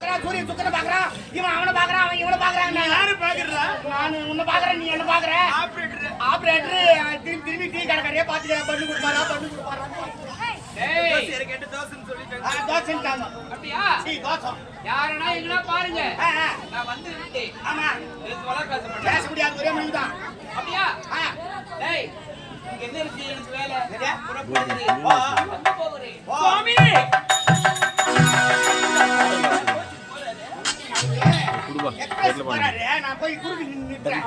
சூரியன் சுக்கர பாக்குறான், இவன் அவனை பாக்குறான், அவன் இவனை பாக்குறான். யாரு பாக்குறா? நான் உன்னை பாக்குறேன், நீ என்ன பாக்குற? ஆபரேட்டர் திரும்பி டீ கடைக்காரையே பாத்துக்க, பண்ணு கொடுப்பாரா பண்ணு கொடுப்பாரா. டேய் சரி கேட்டு தோசைன்னு சொல்லிட்டேன். தோசைன்ட்டாங்க. அப்படியா? தோசை. யாரனா எங்கனா பாருங்க. நான் வந்து விட்டேன். ஆமா. இது வள பேச மாட்டேன். பேச முடியாது, ஒரே மணி தான். அப்படியா? டேய் இங்க என்ன இருக்கு எனக்கு வேலை? புறப்படுறே. வந்து போறே. சுவாமி எக்ஸ்பிரஸ் போறாரு, நான் போய் குறுக்கு நின்னுறேன்.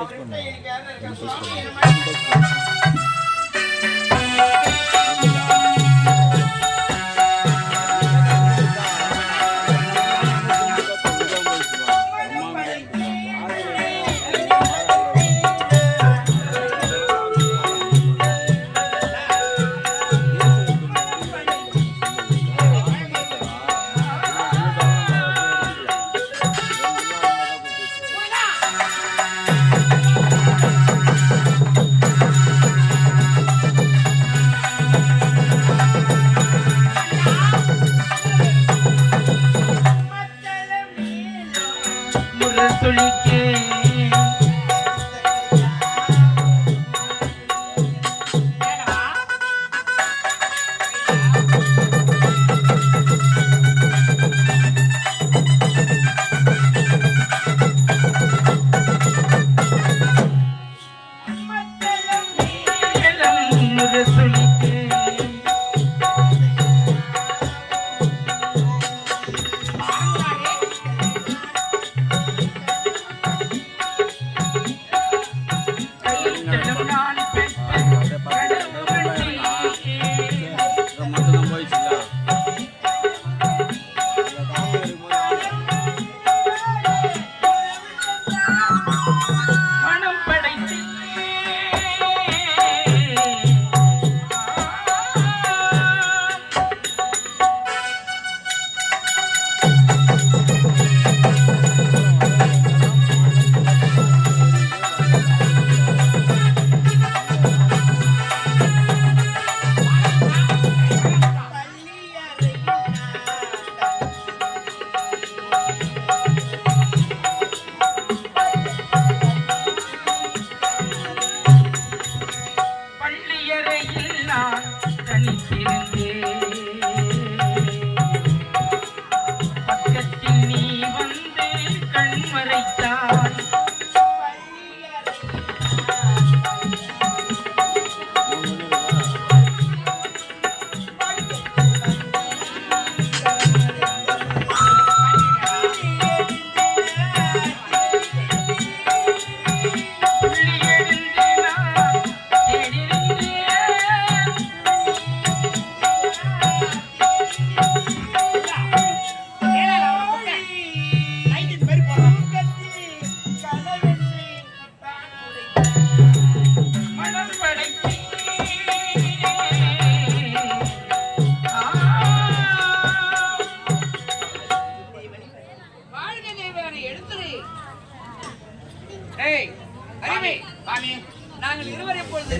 நாங்கள் இருவரை பொழுது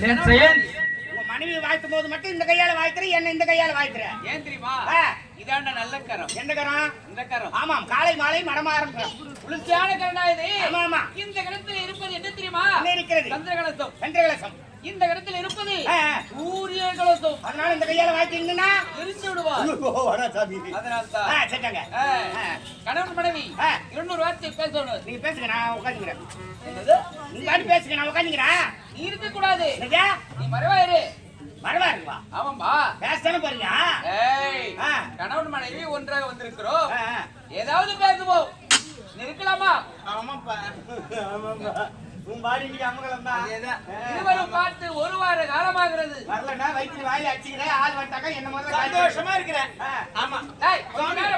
உங்க மனைவி வாழ்த்தும் போது மட்டும் இந்த கையால வாழ்த்துற, என்ன இந்த கையால வாழ்த்துற. ஏன் தெரியுமா? இதாண்ட நல்ல கரம். எந்த கரம்? இந்த கரம். ஆமாம், காலை மாலை மடமாறும் கரம். குளிர்ச்சியான கரண்டா இது. ஆமா ஆமா. இந்த கரத்தில் இருப்பது என்ன தெரியுமா? என்ன இருக்கிறது? சந்திர கலசம். சந்திர கலசம். இந்த கரத்தில் இருப்பது சூரிய கலசம். அதனால இந்த கையால வாழ்த்தீங்கன்னா எரிந்து விடுவார். அதனால தான் சரிங்க. கணவன் மனைவி 200 வார்த்தை பேசணும். நீங்க பேசுங்க, நான் உட்காந்துக்கிறேன். என்னது? நீங்க பாட்டு பேசுங்க, நான் உட்காந்துக்கிறேன். நீ இருக்க கூடாது. நீ மறைவாயிரு. மறவாருங்களா? ஆமாம்பா. பேசத்தானே பாருங்க. கணவன் மனைவி ஒன்றாக வந்திருக்கிறோம். ஏதாவது பேசுவோம். இருக்கலாமா? ஆமாப்பா ஆமாப்பா. உன் பாடி நீ அமங்கலம் தான். இருவரும் பார்த்து ஒரு வார காலமாகிறது. வரலன்னா வயிற்று வாயில அடிச்சுக்கிறேன், ஆள் வந்துட்டாக்கா என்ன மாதிரி சந்தோஷமா இருக்கிறேன். ஆமா.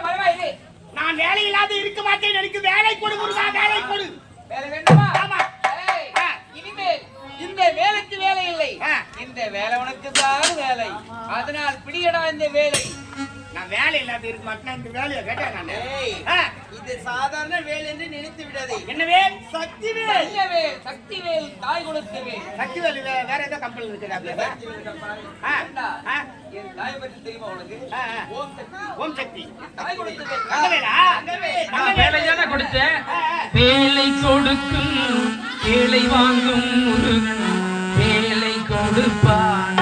மறைவாயிரு. நான் வேலை இல்லாத இருக்க மாட்டேன், எனக்கு வேலை கொடு முருகா, வேலை கொடு. வேலை வேண்டுமா? ஆமா. இனிமேல் இந்த வேலைக்கு வேலை இல்லை. இந்த வேலை உனக்கு தான் வேலை. அதனால் பிடியடா இந்த வேலை. நான் வேலை இல்லாத இருக்க மாட்டேன், இந்த வேலையை கேட்டேன் நான். இது சாதாரண வேலை என்று நினைத்து விடாதே. என்ன வேல்? சக்தி வேல். வேல், சக்தி வேல், தாய் கொடுத்த வேல். சக்தி வேல் வேற ஏதோ கம்பெனி இருக்குதா? என் தாய் பற்றி தெரியுமா உனக்கு? ஓம் சக்தி. ஓம் சக்தி. தாய் கொடுத்த வேல். தங்கவேலா? பார்த்தேன். வேலை கொடுக்கும் வேலை வாங்கும் முருகன் வேலை கொடுப்பான்.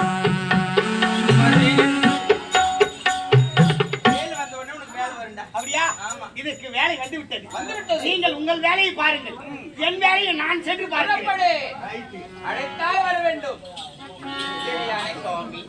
வேலை வந்த உடனே உனக்கு வேலை வரும்டா. அப்படியா? ஆமா. இதற்கு வேலை வந்து விட்டது. வந்து விட்டது. நீங்கள் உங்கள் வேலையை பாருங்கள், என் வேலையை நான் சென்று பார்க்கிறேன். புறப்படு. அழைத்தால் வர வேண்டும். சரியான சுவாமி.